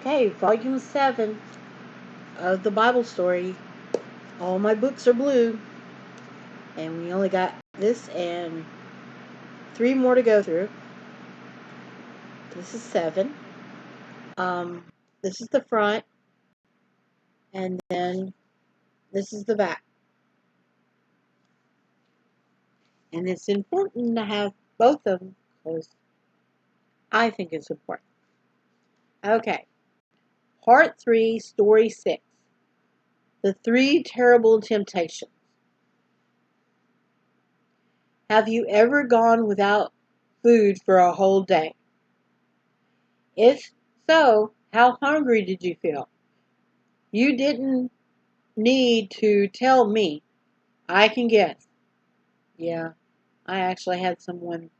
Okay, volume 7 of the Bible story. All my books are blue, and we only got this and 3 more to go through. This is 7. Um, this is the front, and then this is the back. And it's important to have both of them because I think it's important. Okay, Part 3, Story 6. The 3 Terrible Temptations. Have you ever gone without food for a whole day? If so, how hungry did you feel? You didn't need to tell me. I can guess. Yeah, I actually had someone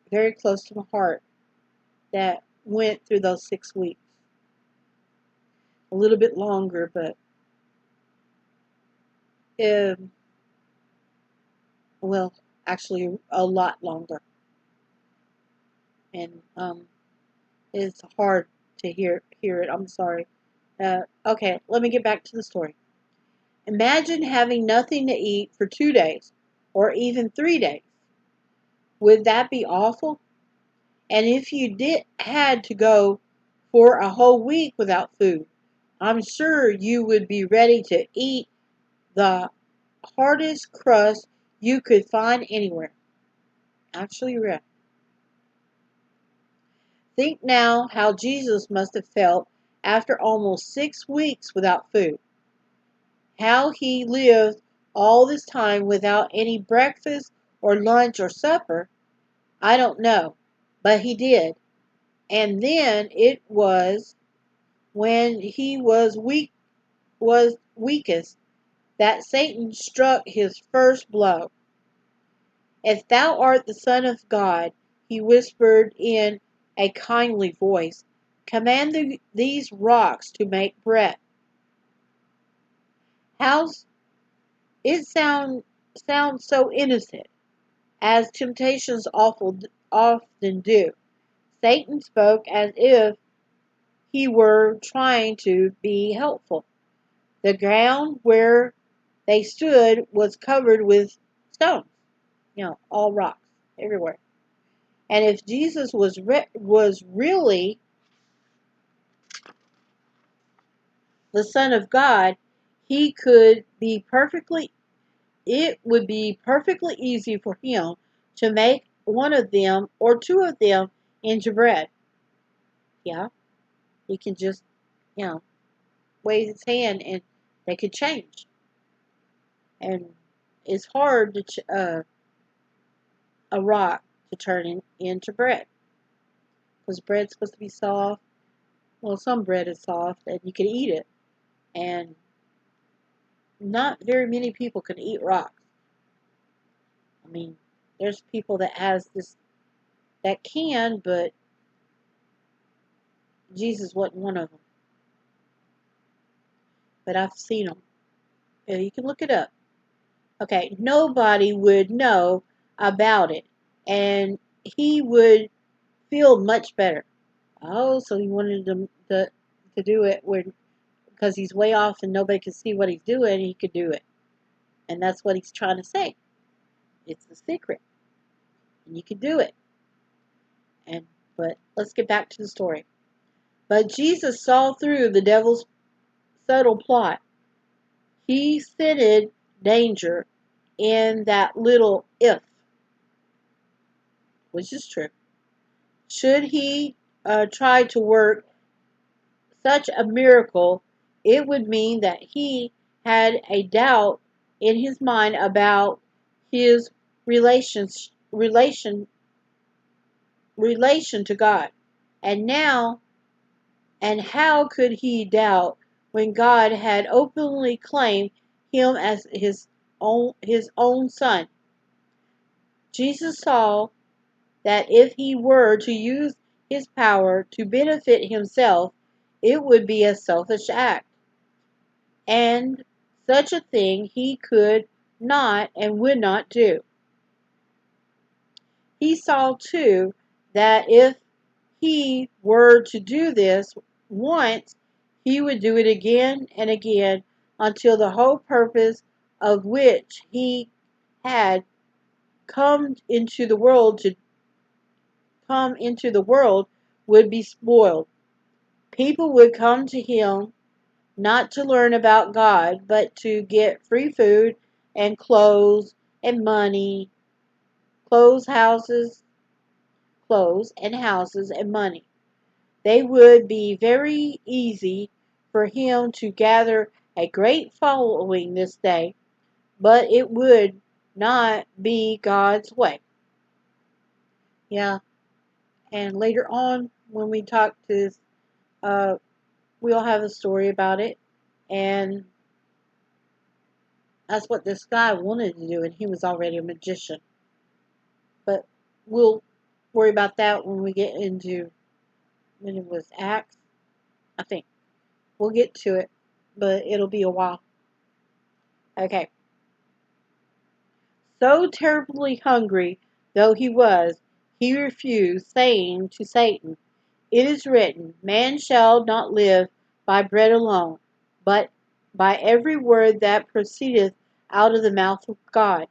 very close to my heart that went through those 6 weeks. A little bit longer, but um, well, actually a lot longer. And it's hard to hear it. I'm sorry. Okay, let me get back to the story. Imagine having nothing to eat for 2 days, or even 3 days. Would that be awful? And if you had to go for a whole week without food, I'm sure you would be ready to eat the hardest crust you could find anywhere. Actually, yeah. Think now how Jesus must have felt after almost 6 weeks without food. How he lived all this time without any breakfast or lunch or supper, I don't know, but he did. And then it was when he was weakest that Satan struck his first blow. If thou art the Son of God, he whispered in a kindly voice, command these rocks to make bread. How's it sounds so innocent, as temptations often do. Satan spoke as if he were trying to be helpful. The ground where they stood was covered with stones, all rocks everywhere. And if Jesus was really the Son of God, he could be perfectly. It would be perfectly easy for him to make one of them or two of them into bread. Yeah, he can just, you know, wave his hand and they could change. And it's hard to a rock to turn into bread because bread's supposed to be soft. Well, some bread is soft and you can eat it, and not very many people can eat rocks. I mean, there's people that has this that can, but Jesus wasn't one of them. But I've seen them. You can look it up. Okay, nobody would know about it, and he would feel much better. Oh, so he wanted to do it when because he's way off and nobody can see what he's doing. He could do it, and that's what he's trying to say. It's the secret, and you can do it. But let's get back to the story. But Jesus saw through the devil's subtle plot. He scented danger in that little if, which is true. Should he try to work such a miracle, it would mean that he had a doubt in his mind about his relation to God. And now, and how could he doubt when God had openly claimed him as his own son? Jesus saw that if he were to use his power to benefit himself, it would be a selfish act, and such a thing he could not and would not do. He saw, too, that if he were to do this once, he would do it again and again until the whole purpose of which he had come into the world to come into the world would be spoiled. People would come to him not to learn about God, but to get free food and clothes and money, clothes, houses, clothes and houses and money. They would be very easy for him to gather a great following this day, but it would not be God's way. Yeah, and later on when we talk to this, we'll have a story about it, and that's what this guy wanted to do, and he was already a magician. But we'll worry about that when we get into when it was Acts, I think. We'll get to it, but it'll be a while. Okay. So terribly hungry though he was, he refused, saying to Satan, "It is written, man shall not live by bread alone, but by every word that proceedeth out of the mouth of God."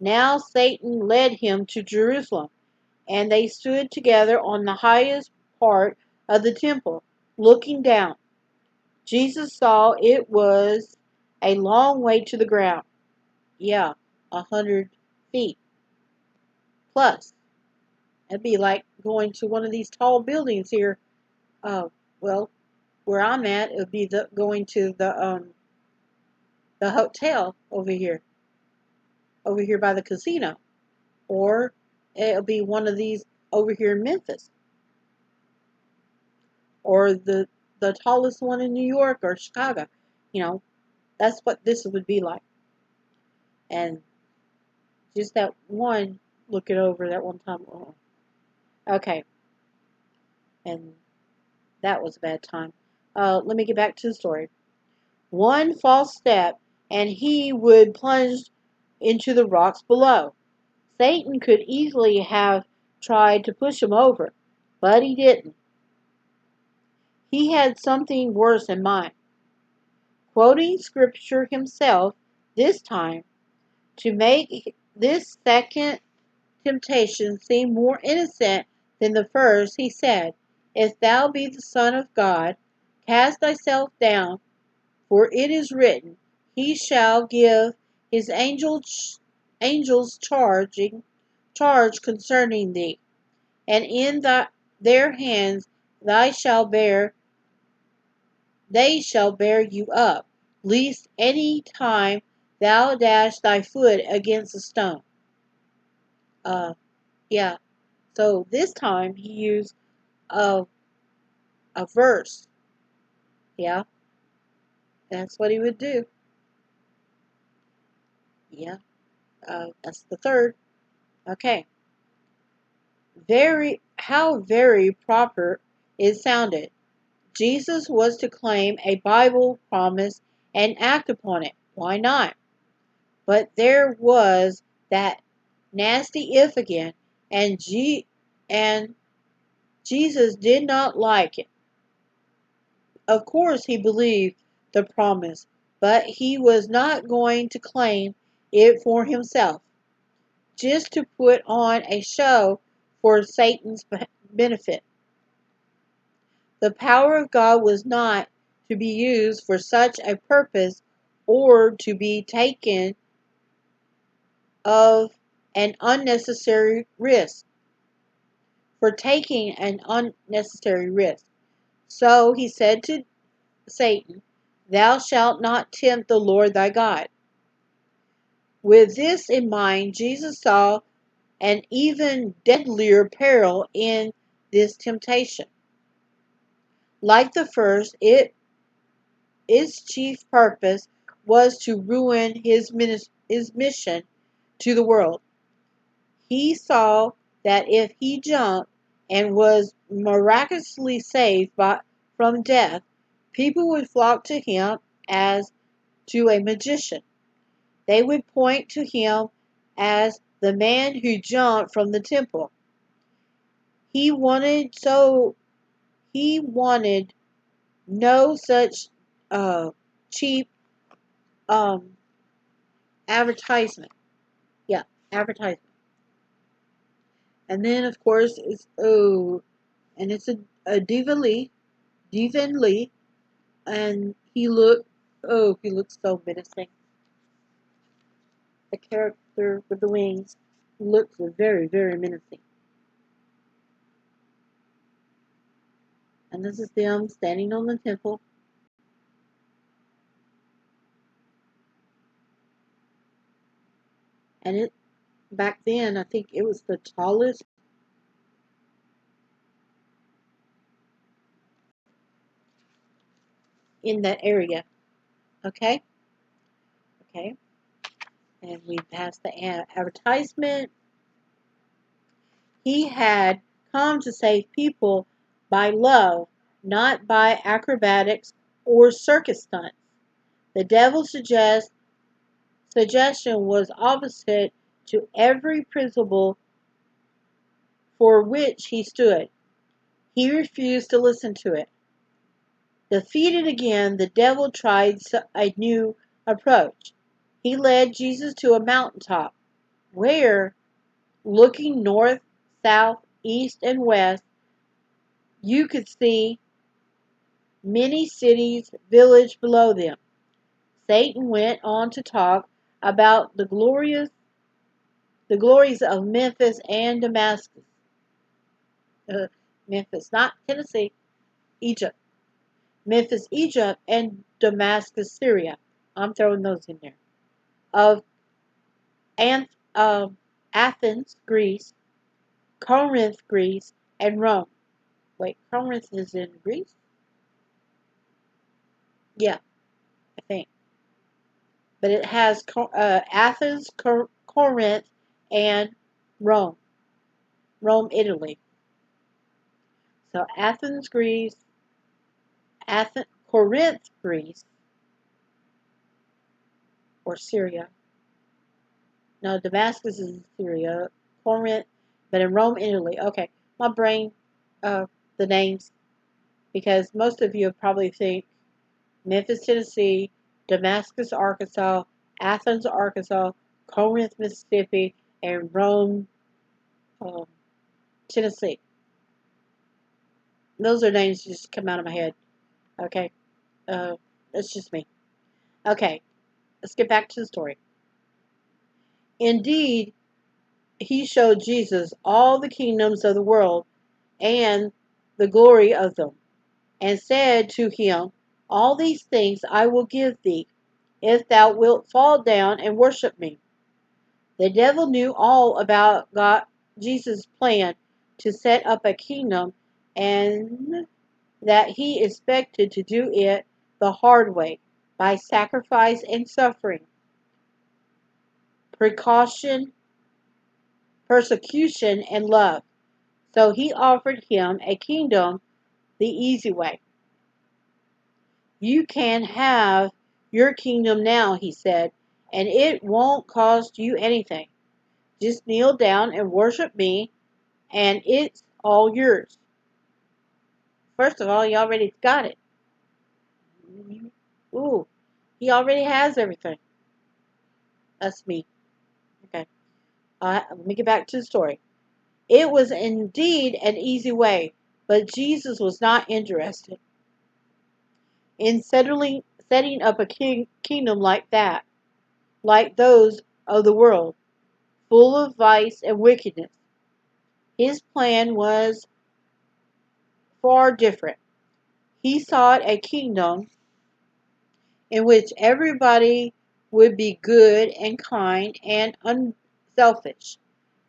Now Satan led him to Jerusalem, and they stood together on the highest part of the temple, looking down. Jesus saw it was a long way to the ground. Yeah, 100 feet plus. That'd be like going to one of these tall buildings here. Well, where I'm at, it would be going to the hotel over here by the casino, or it'll be one of these over here in Memphis, or the tallest one in New York or Chicago. You know, that's what this would be like. And just that one, look it over that one time. Oh, okay, and that was a bad time. Let me get back to the story. One false step, and he would plunge into the rocks below. Satan could easily have tried to push him over, but he didn't. He had something worse in mind. Quoting scripture himself, this time, to make this second temptation seem more innocent than the first, he said, "If thou be the Son of God, cast thyself down, for it is written, He shall give his angels charge concerning thee, and in their hands they shall bear you up, lest any time thou dash thy foot against a stone." Uh, yeah. So this time he used a a verse. Yeah, that's what he would do. Yeah, that's the third. Okay. How very proper it sounded. Jesus was to claim a Bible promise and act upon it. Why not? But there was that nasty if again, and and Jesus did not like it. Of course he believed the promise, but he was not going to claim it for himself, just to put on a show for Satan's benefit. The power of God was not to be used for such a purpose or to be taken of an unnecessary risk, for taking an unnecessary risk. So he said to Satan, "Thou shalt not tempt the Lord thy God." With this in mind, Jesus saw an even deadlier peril in this temptation. Like the first, its chief purpose was to ruin his mission to the world. He saw that if he jumped and was miraculously saved from death, people would flock to him as to a magician. They would point to him as the man who jumped from the temple. He wanted so He wanted no such cheap um, advertisement. Yeah, advertisement. And then, of course, it's a Devon Lee, and he looks so menacing. The character with the wings looks very, very menacing. And this is them standing on the temple. And it back then, I think it was the tallest in that area. Okay, okay. And we passed the advertisement. He had come to save people by love, not by acrobatics or circus stunts. The devil's suggestion was opposite to every principle for which he stood. He refused to listen to it. Defeated again, the devil tried a new approach. He led Jesus to a mountaintop where, looking north, south, east, and west, you could see many cities, villages below them. Satan went on to talk about the glories of Memphis and Damascus. Memphis, not Tennessee, Egypt. Memphis, Egypt, and Damascus, Syria. I'm throwing those in there. Of Athens, Greece, Corinth, Greece, and Rome. Wait, Corinth is in Greece? Yeah, I think. But it has Athens, Corinth, and Rome. Rome, Italy. So Athens, Greece, Corinth, Greece, or Syria. No, Damascus is in Syria. Corinth, but in Rome, Italy. Okay, my brain, the names, because most of you probably think Memphis, Tennessee, Damascus, Arkansas, Athens, Arkansas, Corinth, Mississippi, and Rome, um, Tennessee. Those are names that just come out of my head. Okay, that's just me. Okay, let's get back to the story. Indeed, he showed Jesus all the kingdoms of the world and the glory of them, and said to him, all these things I will give thee, if thou wilt fall down and worship me. The devil knew all about Jesus' plan to set up a kingdom, and that he expected to do it the hard way, by sacrifice and suffering, precaution, persecution, and love. So he offered him a kingdom the easy way. You can have your kingdom now, he said, and it won't cost you anything. Just kneel down and worship me, and it's all yours. First of all, he already got it. Ooh, he already has everything. That's me. Okay. Let me get back to the story. It was indeed an easy way, but Jesus was not interested in setting up a kingdom like that, like those of the world, full of vice and wickedness. His plan was far different. He sought a kingdom in which everybody would be good and kind and unselfish.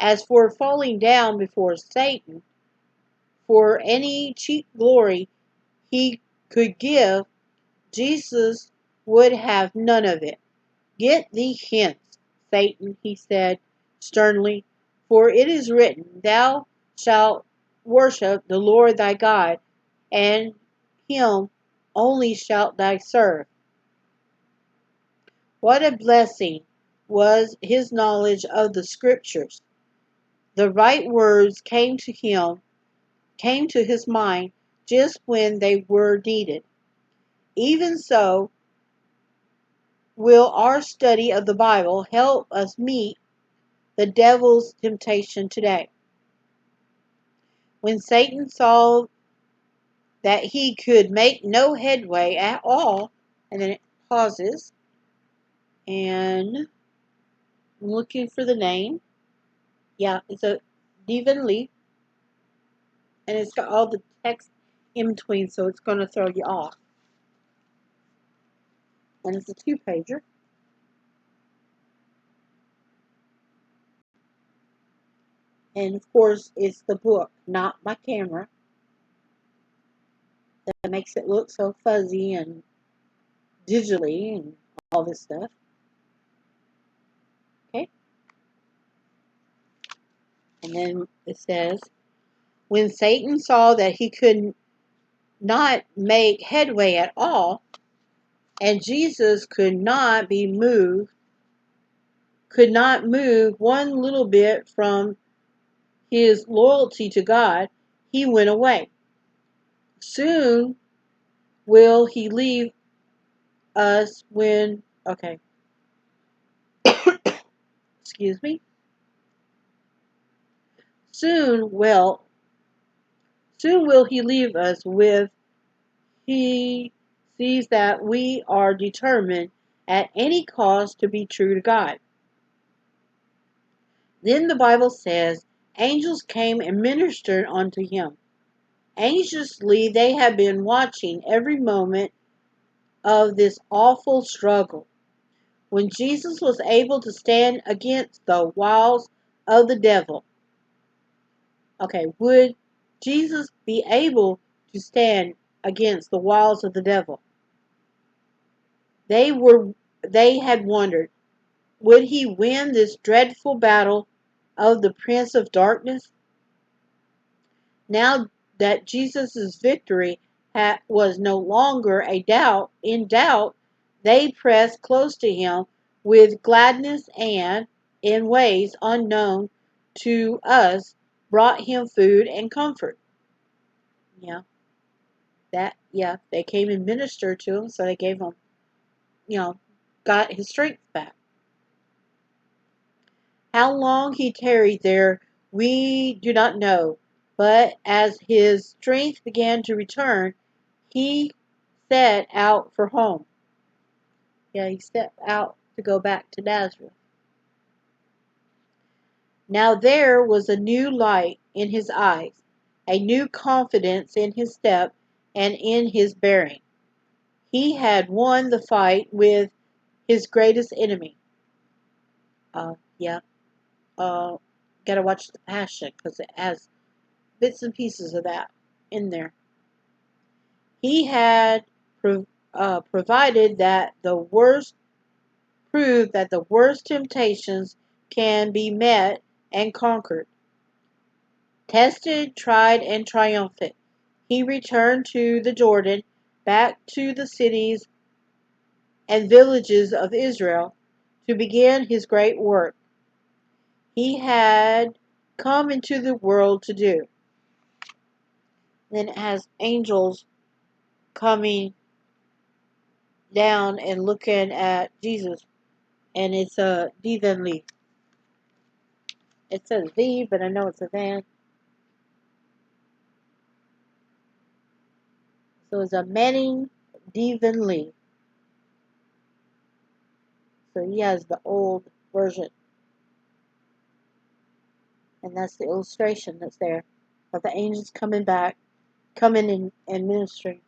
As for falling down before Satan for any cheap glory he could give, Jesus would have none of it. Get thee hence, Satan, he said sternly, for it is written, thou shalt worship the Lord thy God, and him only shalt thou serve. What a blessing was his knowledge of the scriptures. The right words came to his mind just when they were needed. Even so, will our study of the Bible help us meet the devil's temptation today? When Satan saw that he could make no headway at all, and then it pauses, and I'm looking for the name. Yeah, it's a Devon Leaf, and it's got all the text in between, so it's going to throw you off. And it's a 2-pager. And of course, it's the book, not my camera, that makes it look so fuzzy and digitally and all this stuff. Okay? And then it says, when Satan saw that he could not make headway at all, and Jesus could not move one little bit from his loyalty to God, he went away. Soon will he leave us when, okay, excuse me. Soon will he leave us with he sees that we are determined at any cost to be true to God. Then the Bible says, angels came and ministered unto him. Anxiously they had been watching every moment of this awful struggle. When Jesus was able to stand against the wiles of the devil. Okay, would Jesus be able to stand against the wiles of the devil? They had wondered, would he win this dreadful battle of the prince of darkness? Now that Jesus' victory was no longer in doubt, they pressed close to him with gladness and, in ways unknown to us, brought him food and comfort. Yeah, they came and ministered to him, so they gave him, got his strength back. How long he tarried there, we do not know, but as his strength began to return, he set out for home. Yeah, he set out to go back to Nazareth. Now there was a new light in his eyes, a new confidence in his step and in his bearing. He had won the fight with his greatest enemy. Yeah. Gotta watch the Passion because it has bits and pieces of that in there. He had provided that the worst proved that the worst temptations can be met and conquered. Tested, tried, and triumphant, he returned to the Jordan, back to the cities and villages of Israel, to begin his great work he had come into the world to do. Then it has angels coming down and looking at Jesus, and it's a Devon Leaf. It says V, but I know it's a van. So it's a Manning Devon Leaf. So he has the old version, and that's the illustration that's there of the angels coming and ministering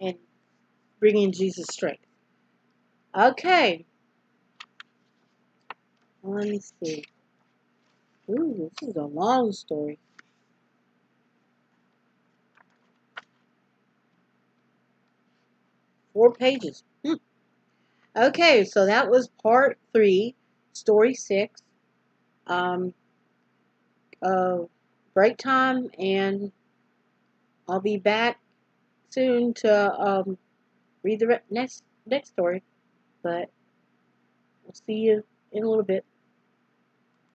and bringing Jesus strength. Okay, let me see. Ooh, this is a long story. 4 pages. Okay, so that was part 3, story 6. Break time, and I'll be back soon to read the next story. But we'll see you in a little bit.